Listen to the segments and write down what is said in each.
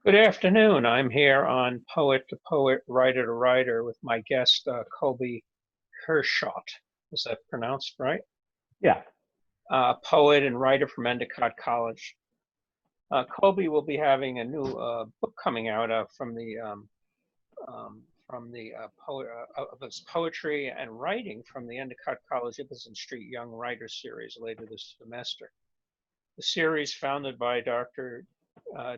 Good afternoon. I'm here on Poet to Poet, Writer to Writer with my guest, Koby Hirschaut. Is that pronounced right? Yeah. Poet and writer from Endicott College. Koby will be having a new book coming out of his poetry and writing from the Endicott College Ibbetson Street Young Writers Series later this semester. The series, founded by Dr.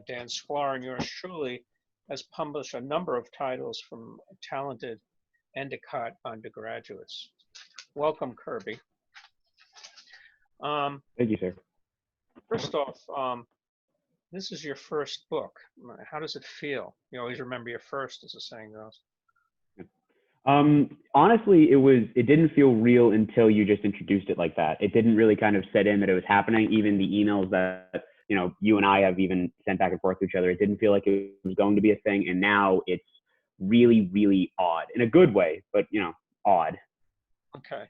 Dan Sklar and yours truly, has published a number of titles from talented Endicott undergraduates. Welcome, Koby. Thank you, sir. First off, this is your first book. How does it feel? You always remember your first, as the saying goes. Honestly, it didn't feel real until you just introduced it like that. It didn't really kind of set in that it was happening. Even the emails that, you and I have even sent back and forth to each other, it didn't feel like it was going to be a thing. And now it's really, really odd in a good way, but, odd. Okay.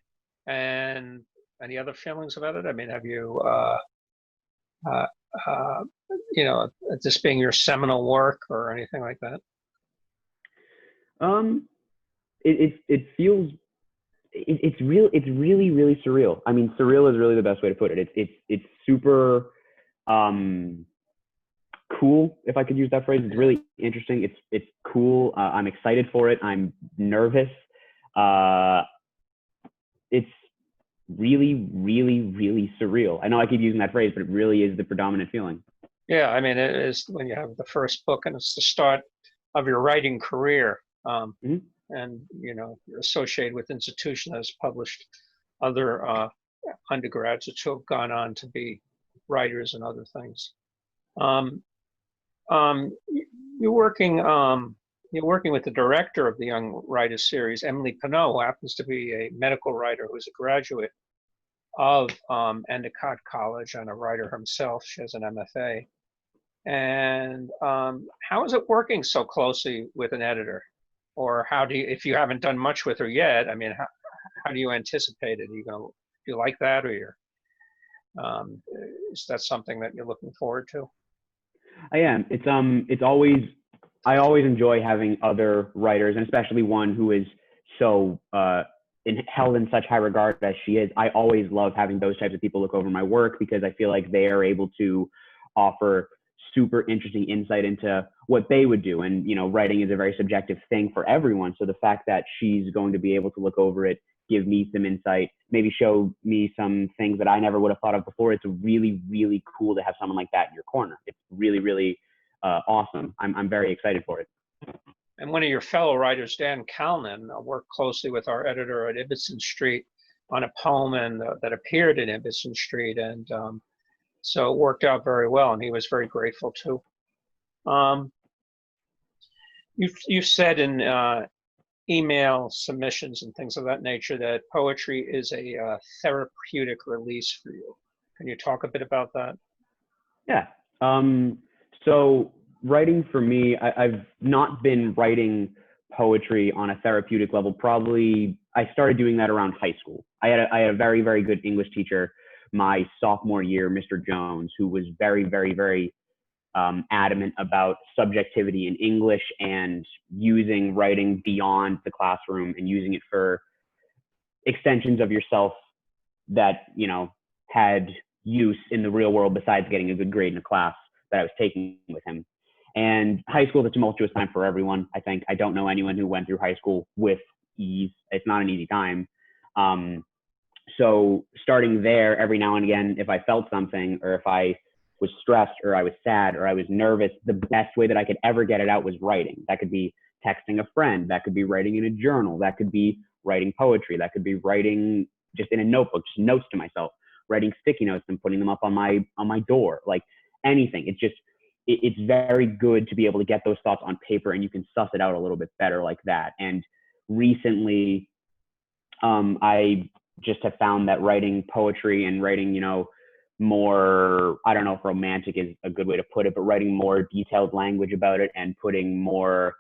And any other feelings about it? I mean, have you, this being your seminal work or anything like that? It feels, it's really, really surreal. I mean, surreal is really the best way to put it. It's super cool, if I could use that phrase. It's really interesting. It's cool. I'm excited for it. I'm nervous. It's really, really, really surreal. I know I keep using that phrase, but it really is the predominant feeling. Yeah, I mean, it is when you have the first book and it's the start of your writing career. And, you're associated with an institution that has published other undergraduates who have gone on to be writers and other things. You're working with the director of the Young Writers Series, Emily Pineau, who happens to be a medical writer who's a graduate of Endicott College and a writer herself. She has an MFA. And how is it working so closely with an editor? Or how do you, if you haven't done much with her yet, I mean, how do you anticipate it? Do you like that, or is that something that you're looking forward to? I am. I always enjoy having other writers, and especially one who is so held in such high regard as she is. I always love having those types of people look over my work because I feel like they are able to offer super interesting insight into what they would do. And, writing is a very subjective thing for everyone. So the fact that she's going to be able to look over it, give me some insight, maybe show me some things that I never would have thought of before. It's really, really cool to have someone like that in your corner. It's really, really awesome. I'm very excited for it. And one of your fellow writers, Dan Kalnin, worked closely with our editor at Ibbetson Street on a poem that appeared in Ibbetson Street. And so it worked out very well, and he was very grateful too. You said in email submissions and things of that nature that poetry is a therapeutic release for you. Can you talk a bit about that? Yeah. So writing for me, I've not been writing poetry on a therapeutic level. Probably I started doing that around high school. I had a very, very good English teacher my sophomore year, Mr. Jones, who was very, very, very adamant about subjectivity in English and using writing beyond the classroom and using it for extensions of yourself that, had use in the real world besides getting a good grade in a class that I was taking with him. And high school is a tumultuous time for everyone. I think I don't know anyone who went through high school with ease. It's not an easy time. So starting there, every now and again, if I felt something or if I was stressed or I was sad or I was nervous, the best way that I could ever get it out was writing. That could be texting a friend. That could be writing in a journal. That could be writing poetry. That could be writing just in a notebook, just notes to myself, writing sticky notes and putting them up on my door, like anything. It's very good to be able to get those thoughts on paper and you can suss it out a little bit better like that. And recently, I just have found that writing poetry and writing, more, I don't know if romantic is a good way to put it, but writing more detailed language about it and putting more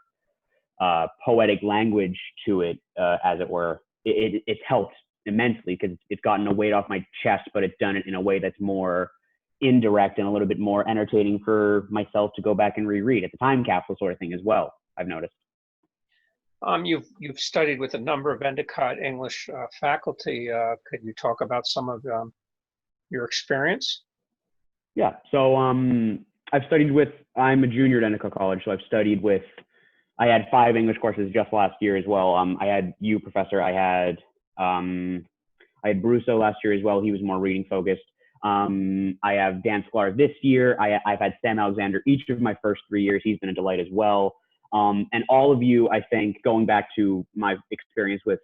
poetic language to it, as it were, it's helped immensely because it's gotten a weight off my chest, but it's done it in a way that's more indirect and a little bit more entertaining for myself to go back and reread. It's a time capsule sort of thing as well, I've noticed. You've studied with a number of Endicott English faculty. Could you talk about some of your experience? Yeah. So I've studied with, I'm a junior at Endicott College, so I've studied with, I had 5 English courses just last year as well. I had you, Professor. I had Brusso last year as well. He was more reading focused. I have Dan Sklar this year. I've had Sam Alexander each of my first 3 years. He's been a delight as well. And all of you, I think, going back to my experience with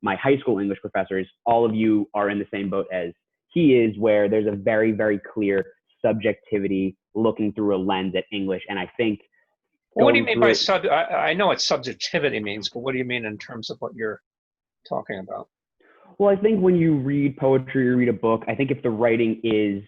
my high school English professors, all of you are in the same boat as he is, where there's a very, very clear subjectivity looking through a lens at English. And I think, what do you mean by I know what subjectivity means, but what do you mean in terms of what you're talking about? Well, I think when you read poetry or read a book, I think if the writing is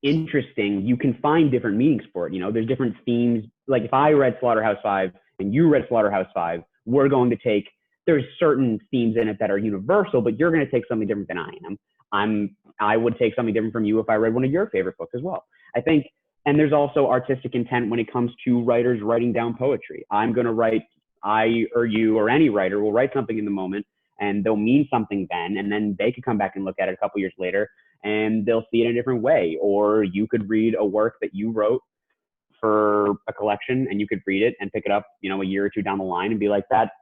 interesting, you can find different meanings for it. You know, there's different themes. Like if I read Slaughterhouse-Five and you read Slaughterhouse-Five, we're going to take, there's certain themes in it that are universal, but you're going to take something different than I am. I would take something different from you if I read one of your favorite books as well. I think, and there's also artistic intent when it comes to writers writing down poetry. I'm going to write, I or you or any writer will write something in the moment and they'll mean something then, and then they could come back and look at it a couple years later and they'll see it in a different way. Or you could read a work that you wrote for a collection and you could read it and pick it up, you know, a year or two down the line and be like, that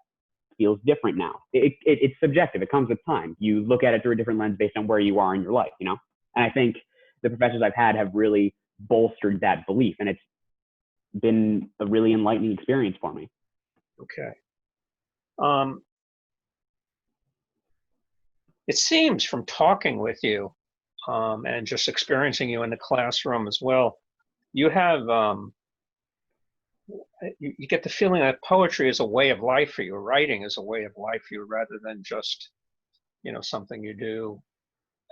feels different now. It's subjective. It comes with time. You look at it through a different lens based on where you are in your life, you know? And I think the professors I've had have really bolstered that belief, and it's been a really enlightening experience for me. Okay. It seems from talking with you and just experiencing you in the classroom as well, you have, you get the feeling that poetry is a way of life for you, writing is a way of life for you, rather than just, you know, something you do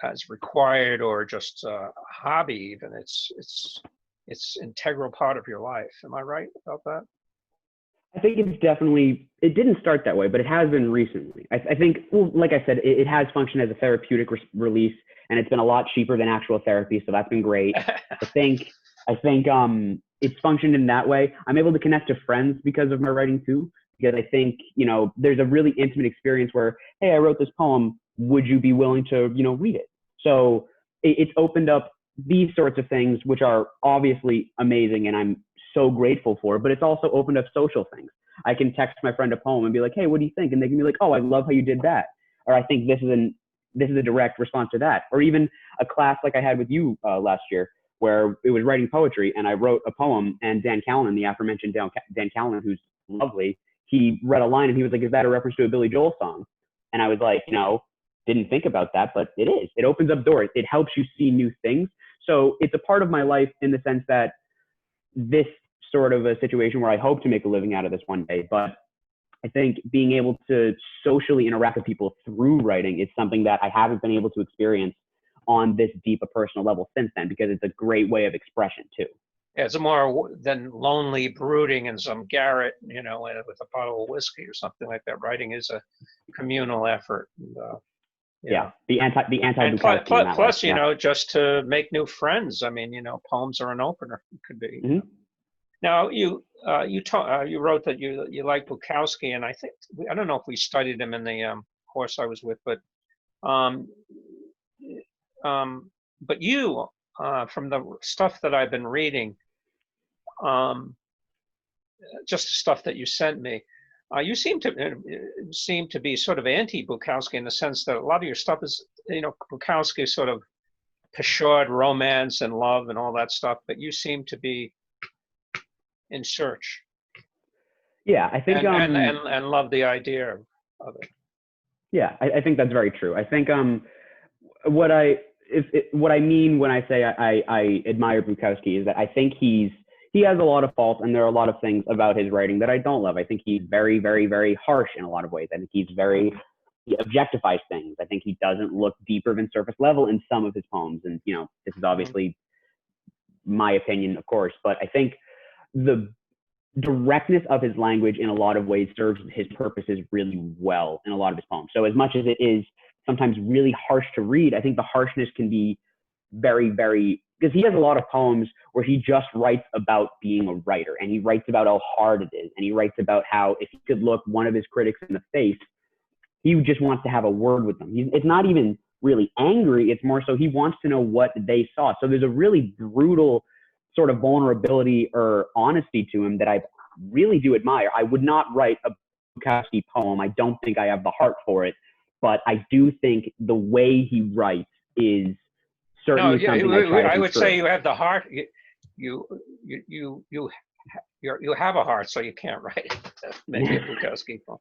as required or just a hobby even. It's integral part of your life. Am I right about that? I think it's definitely, it didn't start that way, but it has been recently. I think, well, like I said, it has functioned as a therapeutic release, and it's been a lot cheaper than actual therapy, so that's been great. I think it's functioned in that way. I'm able to connect to friends because of my writing too, because I think, you know, there's a really intimate experience where, hey, I wrote this poem. Would you be willing to, you know, read it? So it's opened up these sorts of things, which are obviously amazing, and I'm so grateful for, but it's also opened up social things. I can text my friend a poem and be like, hey, what do you think? And they can be like, oh, I love how you did that. Or I think this is a direct response to that. Or even a class like I had with you last year, where it was writing poetry, and I wrote a poem, and Dan Callinan, the aforementioned Dan Callinan, who's lovely, he read a line and he was like, is that a reference to a Billy Joel song? And I was like, you know, didn't think about that, but it is. It opens up doors. It helps you see new things. So it's a part of my life in the sense that this sort of a situation where I hope to make a living out of this one day. But I think being able to socially interact with people through writing is something that I haven't been able to experience on this deep a personal level since then, because it's a great way of expression too. Yeah, it's more than lonely brooding in some garret, you know, with a bottle of whiskey or something like that. Writing is a communal effort. And, yeah, the anti-Bukowski. Plus, you know, just to make new friends. I mean, you know, poems are an opener. It could be. Mm-hmm. Now, you wrote that you like Bukowski, and I think I don't know if we studied him in the course I was with, but you from the stuff that I've been reading, just the stuff that you sent me, you seem to be sort of anti-Bukowski in the sense that a lot of your stuff is, you know, Bukowski sort of pashawed romance and love and all that stuff, but you seem to be in search. Yeah, I think and love the idea of it. Yeah, I think that's very true. I think what I mean when I say I admire Bukowski is that I think he has a lot of faults, and there are a lot of things about his writing that I don't love. I think he's very, very, very harsh in a lot of ways. I think he objectifies things. I think he doesn't look deeper than surface level in some of his poems. And, you know, this is obviously my opinion, of course, but I think the directness of his language in a lot of ways serves his purposes really well in a lot of his poems. So as much as it is sometimes really harsh to read, I think the harshness can be very, very, because he has a lot of poems where he just writes about being a writer, and he writes about how hard it is, and he writes about how if he could look one of his critics in the face, he just wants to have a word with them. It's not even really angry. It's more so he wants to know what they saw. So there's a really brutal sort of vulnerability or honesty to him that I really do admire. I would not write a Bukowski poem. I don't think I have the heart for it, but I do think the way he writes is certainly something I try to I be would true. say you have the heart. You have a heart, so you can't write maybe a Bukowski poem.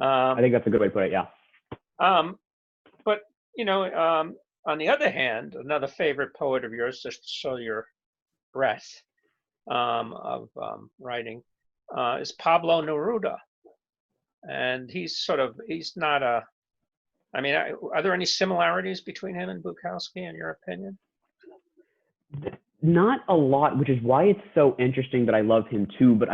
I think that's a good way to put it. Yeah. But on the other hand, another favorite poet of yours, just to show your breadth of writing, is Pablo Neruda, and he's not a. I mean, are there any similarities between him and Bukowski, in your opinion? Not a lot, which is why it's so interesting that I love him too. But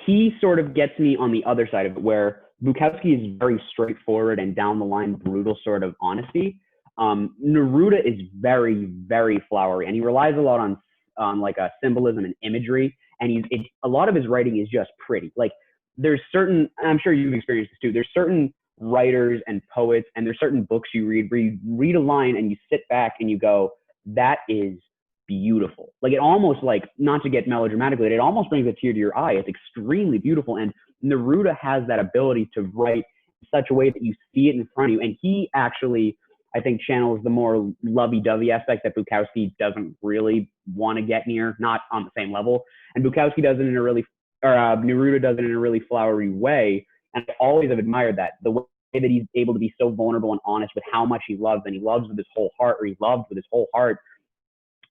he sort of gets me on the other side of it, where Bukowski is very straightforward and down the line brutal sort of honesty. Neruda is very, very flowery, and he relies a lot on like a symbolism and imagery. And a lot of his writing is just pretty. Like there's certain, I'm sure you've experienced this too. There's certain writers and poets, and there's certain books you read where you read a line and you sit back and you go, that is beautiful. Like it almost, like, not to get melodramatic, it almost brings a tear to your eye. It's extremely beautiful. And Neruda has that ability to write in such a way that you see it in front of you. And he actually, I think, channels the more lovey-dovey aspect that Bukowski doesn't really want to get near, not on the same level. And Bukowski does it in a really, Neruda does it in a really flowery way. And I always have admired that, the way that he's able to be so vulnerable and honest with how much he loves, and he loves with his whole heart, or he loved with his whole heart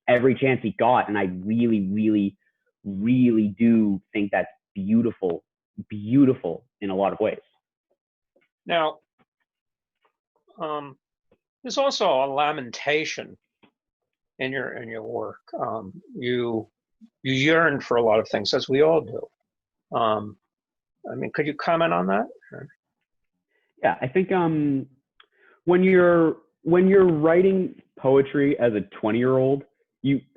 every chance he got. And I really, really, really do think that's beautiful, beautiful in a lot of ways. Now, there's also a lamentation in your work. You yearn for a lot of things, as we all do. I mean, could you comment on that? Yeah, I think when you're writing poetry as a 20-year-old,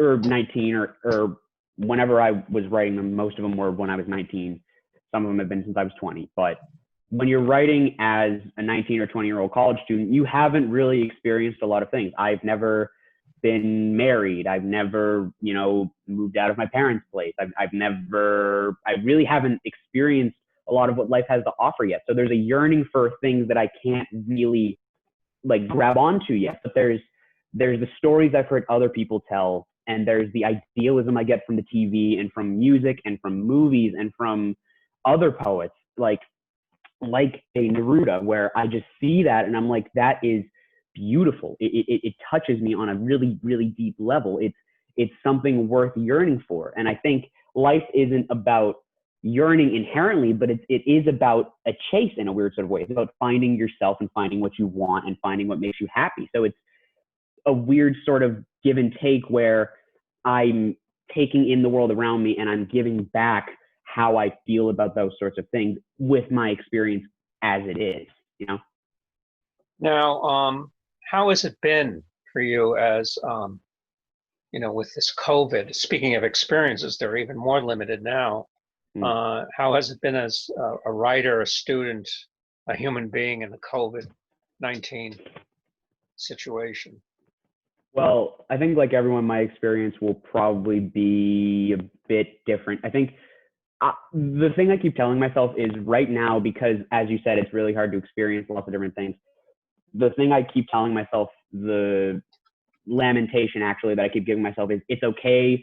or 19, or whenever I was writing them, most of them were when I was 19. Some of them have been since I was 20. But when you're writing as a 19 or 20-year-old college student, you haven't really experienced a lot of things. I've never been married. I've never, moved out of my parents' place. I really haven't experienced a lot of what life has to offer yet. So there's a yearning for things that I can't really like grab onto yet. But there's the stories I've heard other people tell, and there's the idealism I get from the TV and from music and from movies and from other poets like a Neruda, where I just see that and I'm like, that is beautiful. It touches me on a really, really deep level. It's something worth yearning for. And I think life isn't about yearning inherently, but it is about a chase in a weird sort of way. It's about finding yourself and finding what you want and finding what makes you happy. So it's a weird sort of give and take where I'm taking in the world around me and I'm giving back how I feel about those sorts of things with my experience as it is, Now, how has it been for you as, with this COVID? Speaking of experiences, they're even more limited now. How has it been as a writer, a student, a human being in the COVID-19 situation? Well, I think like everyone, my experience will probably be a bit different. I think the thing I keep telling myself is right now, because as you said, it's really hard to experience lots of different things. The thing I keep telling myself, the lamentation actually that I keep giving myself is it's okay.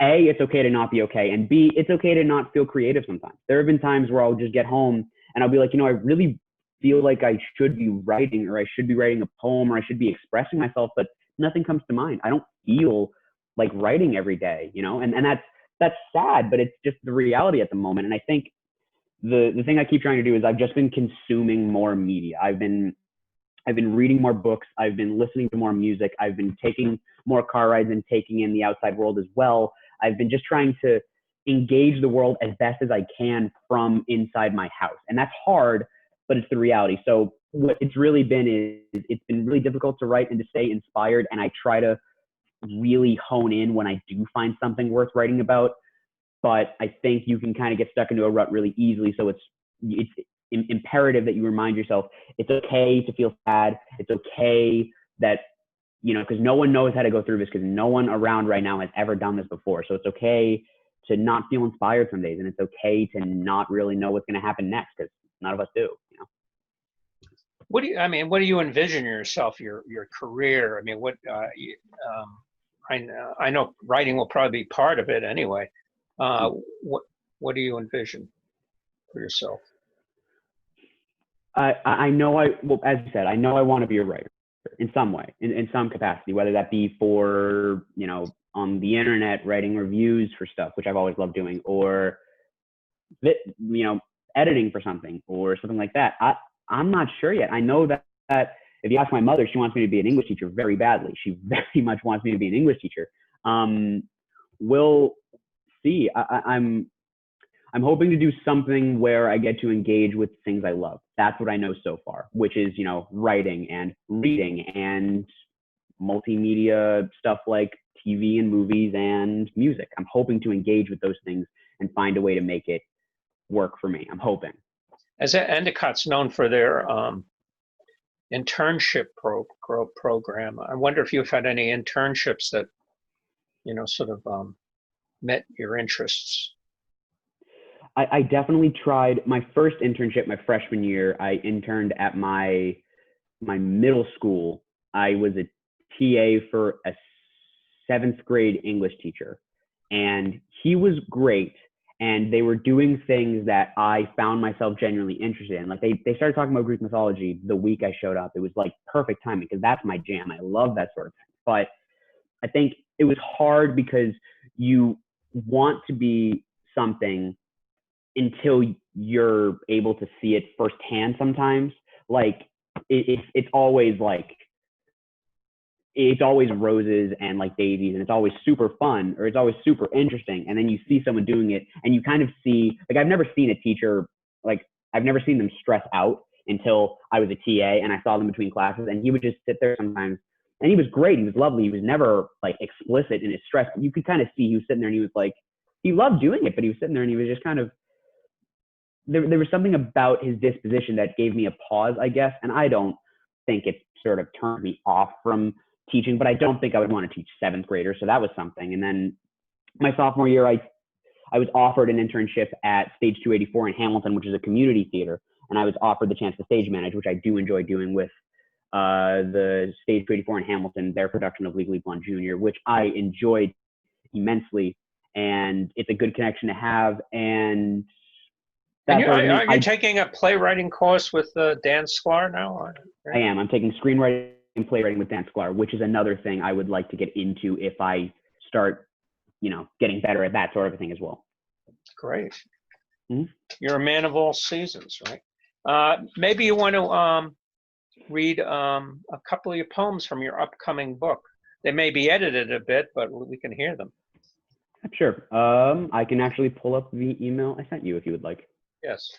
A, it's okay to not be okay. And B, it's okay to not feel creative sometimes. There have been times where I'll just get home and I'll be like, I really feel like I should be writing, or I should be writing a poem, or I should be expressing myself, but nothing comes to mind. I don't feel like writing every day, and that's sad, but it's just the reality at the moment. And I think the thing I keep trying to do is I've just been consuming more media. I've been reading more books. I've been listening to more music. I've been taking more car rides and taking in the outside world as well. I've been just trying to engage the world as best as I can from inside my house. And that's hard, but it's the reality. So what it's really been is it's been really difficult to write and to stay inspired. And I try to really hone in when I do find something worth writing about. But I think you can kind of get stuck into a rut really easily. So it's imperative that you remind yourself it's okay to feel sad. It's okay that, you know, because no one knows how to go through this, because no one around right now has ever done this before. So it's okay to not feel inspired some days, and it's okay to not really know what's going to happen next, because none of us do, you know. What do you envision yourself, your career? I mean, I know writing will probably be part of it anyway. What do you envision for yourself? I know well, as you said, I know I want to be a writer in some way, in some capacity, whether that be for, you know, on the internet, writing reviews for stuff, which I've always loved doing, or, you know, editing for something or something like that. I'm not sure yet. I know that if you ask my mother, she wants me to be an English teacher very badly. She very much wants me to be an English teacher. We'll see. I'm hoping to do something where I get to engage with things I love. That's what I know so far, which is, you know, writing and reading and multimedia stuff like TV and movies and music. I'm hoping to engage with those things and find a way to make it work for me. I'm hoping. As Endicott's known for their internship program, I wonder if you've had any internships that, you know, sort of met your interests. I definitely tried. My first internship, my freshman year, I interned at my middle school. I was a TA for a 7th grade English teacher, and he was great. And they were doing things that I found myself genuinely interested in. Like they started talking about Greek mythology the week I showed up. It was like perfect timing, because that's my jam. I love that sort of thing. But I think it was hard because you want to be something until you're able to see it firsthand sometimes. Like it's always like, it's always roses and like daisies, and it's always super fun, or it's always super interesting. And then you see someone doing it and you kind of see, like, I've never seen a teacher, like I've never seen them stress out until I was a TA and I saw them between classes, and he would just sit there sometimes, and he was great. He was lovely. He was never like explicit in his stress. You could kind of see he was sitting there and he was like, he loved doing it, but he was sitting there and he was just kind of, there was something about his disposition that gave me a pause, I guess. And I don't think it sort of turned me off from teaching, but I don't think I would want to teach 7th graders. So that was something. And then my sophomore year, I was offered an internship at Stage 284 in Hamilton, which is a community theater. And I was offered the chance to stage manage, which I do enjoy doing with the Stage 284 in Hamilton, their production of Legally Blonde Jr., which I enjoyed immensely. And it's a good connection to have. And are you taking a playwriting course with Dan Sklar now? Or? I am. I'm taking screenwriting and playwriting with Dan Sklar, which is another thing I would like to get into if I start, you know, getting better at that sort of a thing as well. Great. Mm-hmm. You're a man of all seasons, right? Maybe you want to read a couple of your poems from your upcoming book. They may be edited a bit, but we can hear them. Sure. I can actually pull up the email I sent you if you would like. Yes.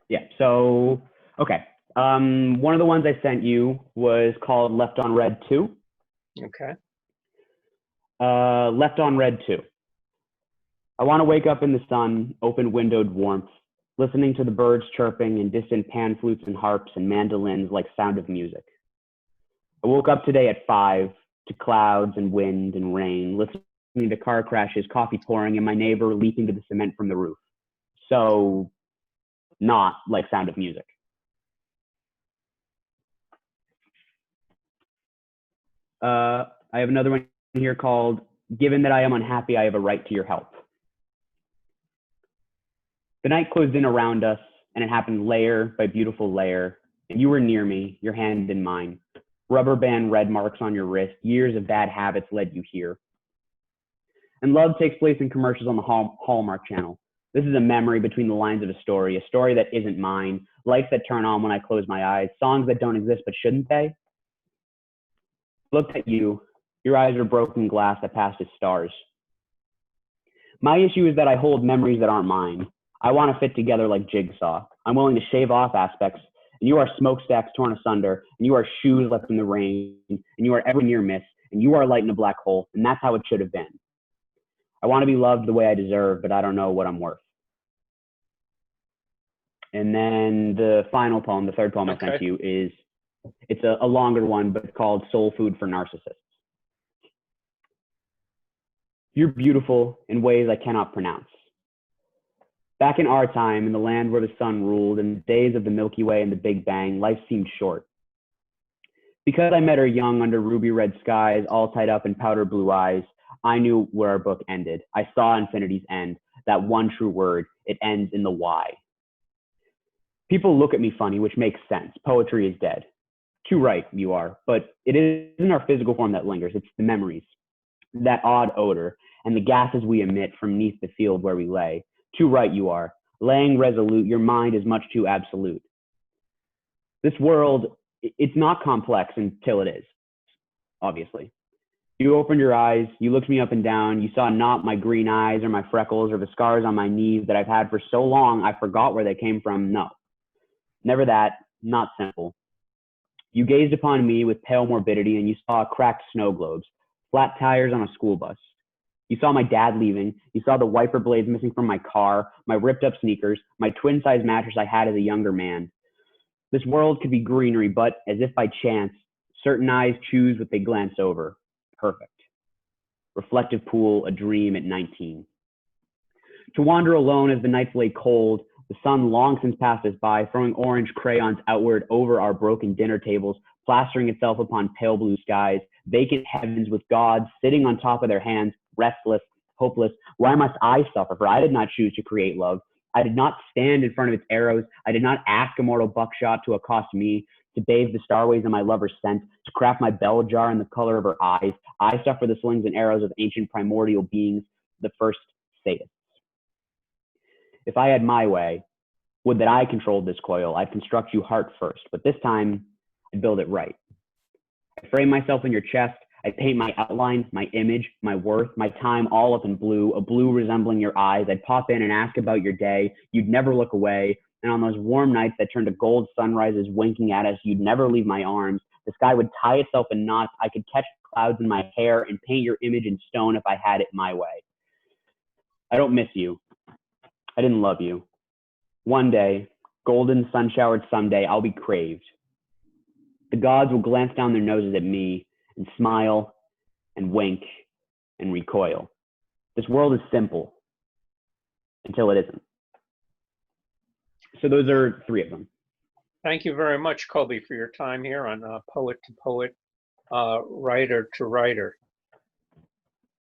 Yeah, so, okay. One of the ones I sent you was called Left on Red 2. Okay. Left on Red 2. I want to wake up in the sun, open-windowed warmth, listening to the birds chirping and distant pan flutes and harps and mandolins like sound of music. I woke up today at 5 to clouds and wind and rain, listening to car crashes, coffee pouring, and my neighbor leaping to the cement from the roof. So, not like Sound of Music. I have another one here called Given That I Am Unhappy, I Have a Right to Your Help. The night closed in around us, and it happened layer by beautiful layer, and you were near me, your hand in mine. Rubber band red marks on your wrist, years of bad habits led you here. And love takes place in commercials on the Hallmark Channel. This is a memory between the lines of a story that isn't mine, lights that turn on when I close my eyes, songs that don't exist but shouldn't they? looked at you. Your eyes are broken glass that passed as stars. My issue is that I hold memories that aren't mine. I want to fit together like jigsaw. I'm willing to shave off aspects, and you are smokestacks torn asunder, and you are shoes left in the rain, and you are every near miss, and you are light in a black hole, and that's how it should have been. I want to be loved the way I deserve, but I don't know what I'm worth. And then the final poem, the third poem I sent to you is, it's a longer one, but it's called Soul Food for Narcissists. You're beautiful in ways I cannot pronounce. Back in our time, in the land where the sun ruled, in the days of the Milky Way and the Big Bang, life seemed short. Because I met her young under ruby red skies, all tied up in powder blue eyes, I knew where our book ended. I saw infinity's end, that one true word. It ends in the Y. People look at me funny, which makes sense. Poetry is dead. Too right, you are. But it isn't our physical form that lingers. It's the memories, that odd odor, and the gases we emit from neath the field where we lay. Too right, you are. Laying resolute, your mind is much too absolute. This world, it's not complex until it is, obviously. You opened your eyes, you looked me up and down, you saw not my green eyes or my freckles or the scars on my knees that I've had for so long I forgot where they came from. No, never that, not simple. You gazed upon me with pale morbidity and you saw cracked snow globes, flat tires on a school bus. You saw my dad leaving, you saw the wiper blades missing from my car, my ripped up sneakers, my twin-size mattress I had as a younger man. This world could be greenery, but as if by chance, certain eyes choose what they glance over. Perfect. Reflective pool, a dream at 19. To wander alone as the nights lay cold, the sun long since passed us by, throwing orange crayons outward over our broken dinner tables, plastering itself upon pale blue skies, vacant heavens with gods sitting on top of their hands, restless, hopeless. Why must I suffer? For I did not choose to create love. I did not stand in front of its arrows. I did not ask immortal buckshot to accost me, to bathe the starways in my lover's scent, to craft my bell jar in the color of her eyes. I suffer the slings and arrows of ancient primordial beings, the first sadists. If I had my way, would that I controlled this coil, I'd construct you heart first, but this time I'd build it right. I frame myself in your chest, I paint my outline, my image, my worth, my time all up in blue, a blue resembling your eyes. I'd pop in and ask about your day. You'd never look away. And on those warm nights that turned to gold sunrises winking at us, you'd never leave my arms. The sky would tie itself in knots. I could catch clouds in my hair and paint your image in stone if I had it my way. I don't miss you. I didn't love you. One day, golden sun-showered someday, I'll be craved. The gods will glance down their noses at me and smile and wink and recoil. This world is simple until it isn't. So those are three of them. Thank you very much, Koby, for your time here on Poet to Poet, Writer to Writer.